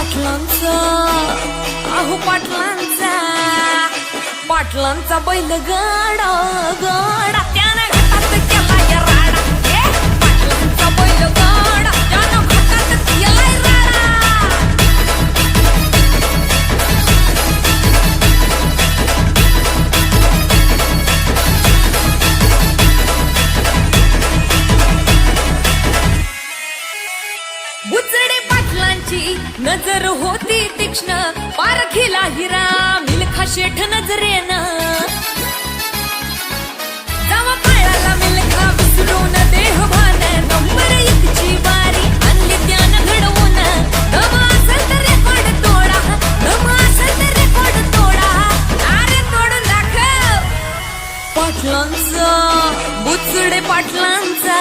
पाटलांचा अहो पाटलांचा बैल गाडा गाडा त्यानं घाटात केला या राडा पाटलांचा बैल गाडा त्यानं घाटात केला राडा बुचडे पाटलांची नजर होती तीक्ष्ण पारखीला हिरा मिल्खा शेठ नजरेनं